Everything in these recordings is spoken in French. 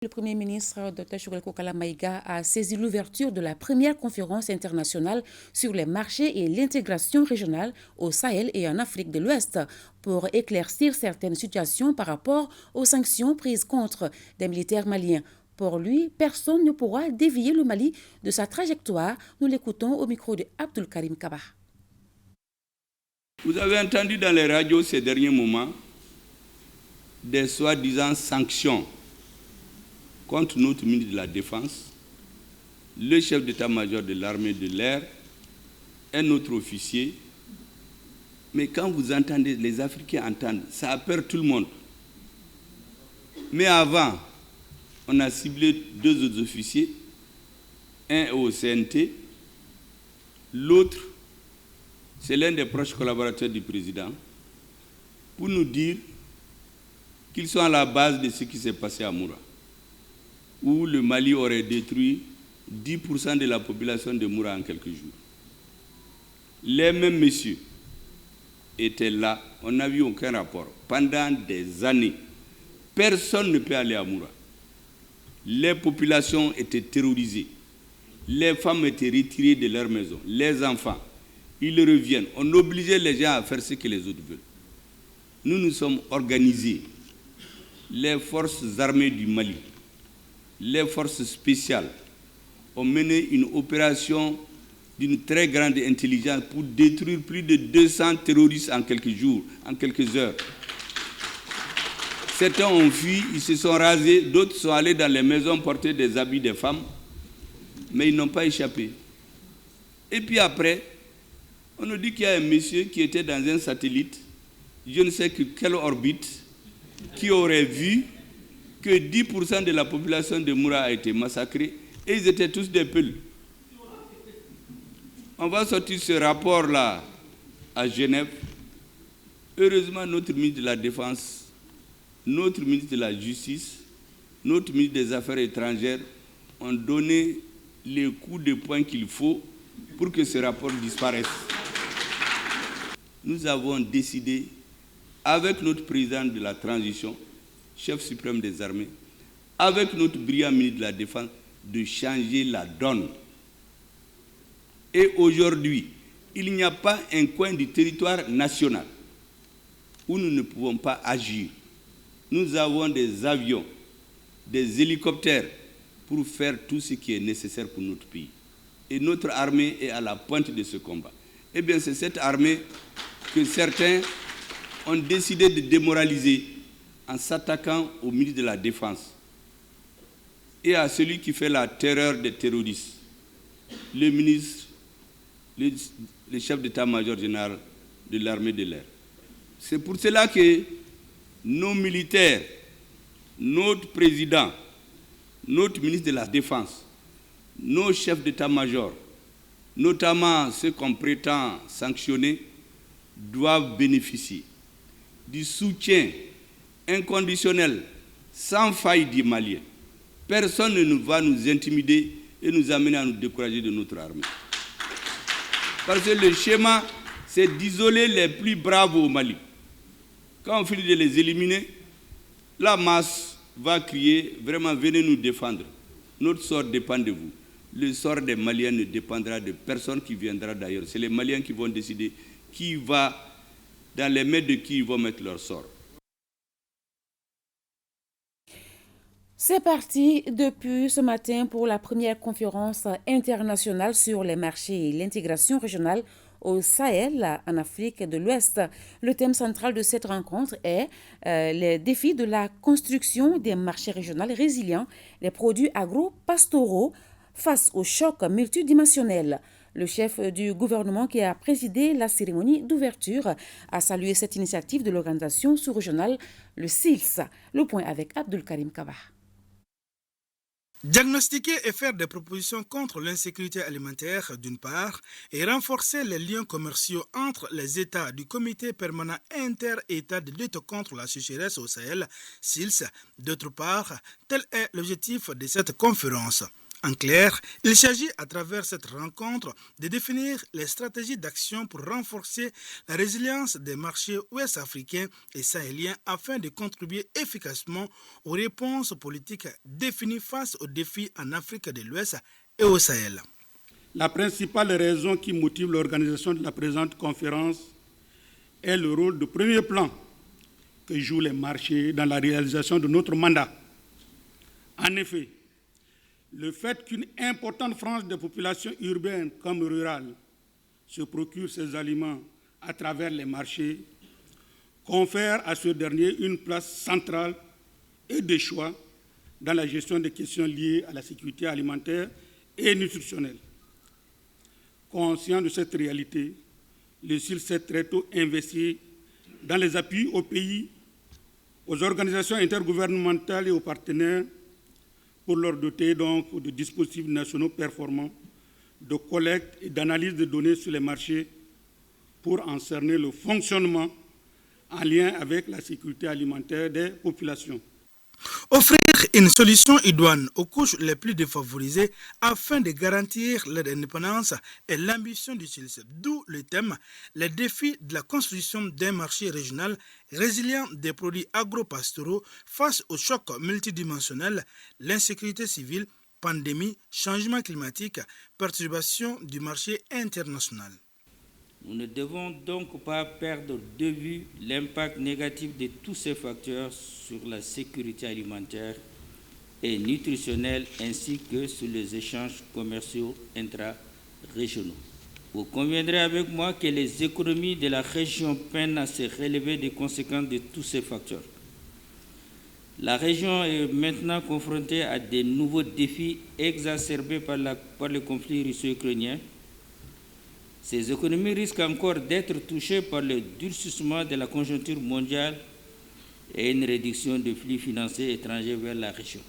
Le Premier ministre Dr Choguel Kokala Maïga a saisi l'ouverture de la première conférence internationale sur les marchés et l'intégration régionale au Sahel et en Afrique de l'Ouest pour éclaircir certaines situations par rapport aux sanctions prises contre des militaires maliens. Pour lui, personne ne pourra dévier le Mali de sa trajectoire. Nous l'écoutons au micro de Abdul Karim Kaba. Vous avez entendu dans les radios ces derniers moments des soi-disant sanctions contre notre ministre de la Défense, le chef d'état-major de l'armée de l'air, un autre officier. Mais quand vous entendez, les Africains entendent, ça a peur tout le monde. Mais avant, on a ciblé 2 autres officiers, un au CNT, l'autre, c'est l'un des proches collaborateurs du président, pour nous dire qu'ils sont à la base de ce qui s'est passé à Moura, où le Mali aurait détruit 10% de la population de Moura en quelques jours. Les mêmes messieurs étaient là, on n'a vu aucun rapport. Pendant des années, personne ne peut aller à Moura. Les populations étaient terrorisées. Les femmes étaient retirées de leur maison. Les enfants, ils reviennent. On obligeait les gens à faire ce que les autres veulent. Nous nous sommes organisés. Les forces armées du Mali, les forces spéciales ont mené une opération d'une très grande intelligence pour détruire plus de 200 terroristes en quelques jours, en quelques heures. Certains ont fui, ils se sont rasés, d'autres sont allés dans les maisons porter des habits des femmes, mais ils n'ont pas échappé. Et puis après, on nous dit qu'il y a un monsieur qui était dans un satellite, je ne sais quelle orbite, qui aurait vu que 10% de la population de Moura a été massacrée et ils étaient tous des peuls. On va sortir ce rapport-là à Genève. Heureusement, notre ministre de la Défense, notre ministre de la Justice, notre ministre des Affaires étrangères ont donné les coups de poing qu'il faut pour que ce rapport disparaisse. Nous avons décidé, avec notre président de la transition, chef suprême des armées, avec notre brillant ministre de la Défense, de changer la donne. Et aujourd'hui, il n'y a pas un coin du territoire national où nous ne pouvons pas agir. Nous avons des avions, des hélicoptères pour faire tout ce qui est nécessaire pour notre pays. Et notre armée est à la pointe de ce combat. Eh bien, c'est cette armée que certains ont décidé de démoraliser en s'attaquant au ministre de la Défense et à celui qui fait la terreur des terroristes, le ministre, le chef d'état-major général de l'armée de l'air. C'est pour cela que nos militaires, notre président, notre ministre de la Défense, nos chefs d'état-major, notamment ceux qu'on prétend sanctionner, doivent bénéficier du soutien inconditionnel, sans faille des Maliens. Personne ne va nous intimider et nous amener à nous décourager de notre armée. Parce que le schéma, c'est d'isoler les plus braves au Mali. Quand on finit de les éliminer, la masse va crier, vraiment, venez nous défendre. Notre sort dépend de vous. Le sort des Maliens ne dépendra de personne qui viendra d'ailleurs. C'est les Maliens qui vont décider qui va, dans les mains de qui ils vont mettre leur sort. C'est parti depuis ce matin pour la première conférence internationale sur les marchés et l'intégration régionale au Sahel, en Afrique de l'Ouest. Le thème central de cette rencontre est les défis de la construction des marchés régionaux résilients, les produits agro-pastoraux face au choc multidimensionnel. Le chef du gouvernement qui a présidé la cérémonie d'ouverture a salué cette initiative de l'organisation sous-régionale, le SILS. Le point avec Abdul Karim Kaba. Diagnostiquer et faire des propositions contre l'insécurité alimentaire d'une part et renforcer les liens commerciaux entre les États du Comité permanent inter-État de lutte contre la sécheresse au Sahel, SILS, d'autre part, tel est l'objectif de cette conférence. En clair, il s'agit à travers cette rencontre de définir les stratégies d'action pour renforcer la résilience des marchés ouest-africains et sahéliens afin de contribuer efficacement aux réponses politiques définies face aux défis en Afrique de l'Ouest et au Sahel. La principale raison qui motive l'organisation de la présente conférence est le rôle de premier plan que jouent les marchés dans la réalisation de notre mandat. En effet, le fait qu'une importante frange des populations urbaines comme rurales se procure ces aliments à travers les marchés confère à ce dernier une place centrale et de choix dans la gestion des questions liées à la sécurité alimentaire et nutritionnelle. Conscient de cette réalité, le CIL s'est très tôt investi dans les appuis aux pays, aux organisations intergouvernementales et aux partenaires pour leur doter donc de dispositifs nationaux performants de collecte et d'analyse de données sur les marchés pour en cerner le fonctionnement en lien avec la sécurité alimentaire des populations. Offrir une solution idoine aux couches les plus défavorisées afin de garantir leur indépendance est l'ambition du CILS, d'où le thème « Les défis de la construction d'un marché régional résilient des produits agro-pastoraux face au choc multidimensionnel, l'insécurité civile, pandémie, changement climatique, perturbation du marché international ». Nous ne devons donc pas perdre de vue l'impact négatif de tous ces facteurs sur la sécurité alimentaire et nutritionnelle ainsi que sur les échanges commerciaux intra-régionaux. Vous conviendrez avec moi que les économies de la région peinent à se relever des conséquences de tous ces facteurs. La région est maintenant confrontée à de nouveaux défis exacerbés par le conflit russo-ukrainien. Ces économies risquent encore d'être touchées par le durcissement de la conjoncture mondiale et une réduction des flux financiers étrangers vers la région.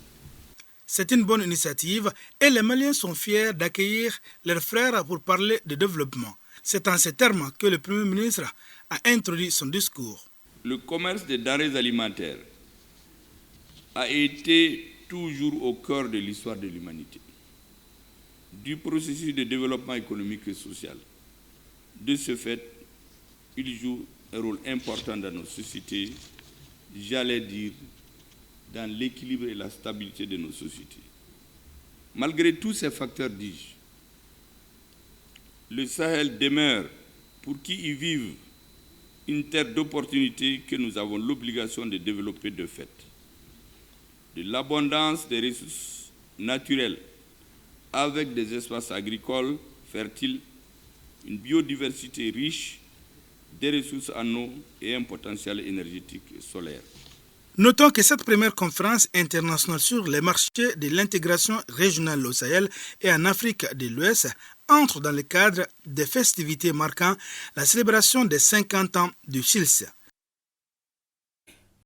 C'est une bonne initiative et les Maliens sont fiers d'accueillir leurs frères pour parler de développement. C'est en ces termes que le Premier ministre a introduit son discours. Le commerce des denrées alimentaires a été toujours au cœur de l'histoire de l'humanité, du processus de développement économique et social. De ce fait, il joue un rôle important dans nos sociétés, j'allais dire, dans l'équilibre et la stabilité de nos sociétés. Malgré tous ces facteurs, dis-je, le Sahel demeure, pour qui y vivent, une terre d'opportunités que nous avons l'obligation de développer de fait. De l'abondance des ressources naturelles, avec des espaces agricoles fertiles, une biodiversité riche, des ressources en eau et un potentiel énergétique solaire. Notons que cette première conférence internationale sur les marchés de l'intégration régionale au Sahel et en Afrique de l'Ouest entre dans le cadre des festivités marquant la célébration des 50 ans du CILS.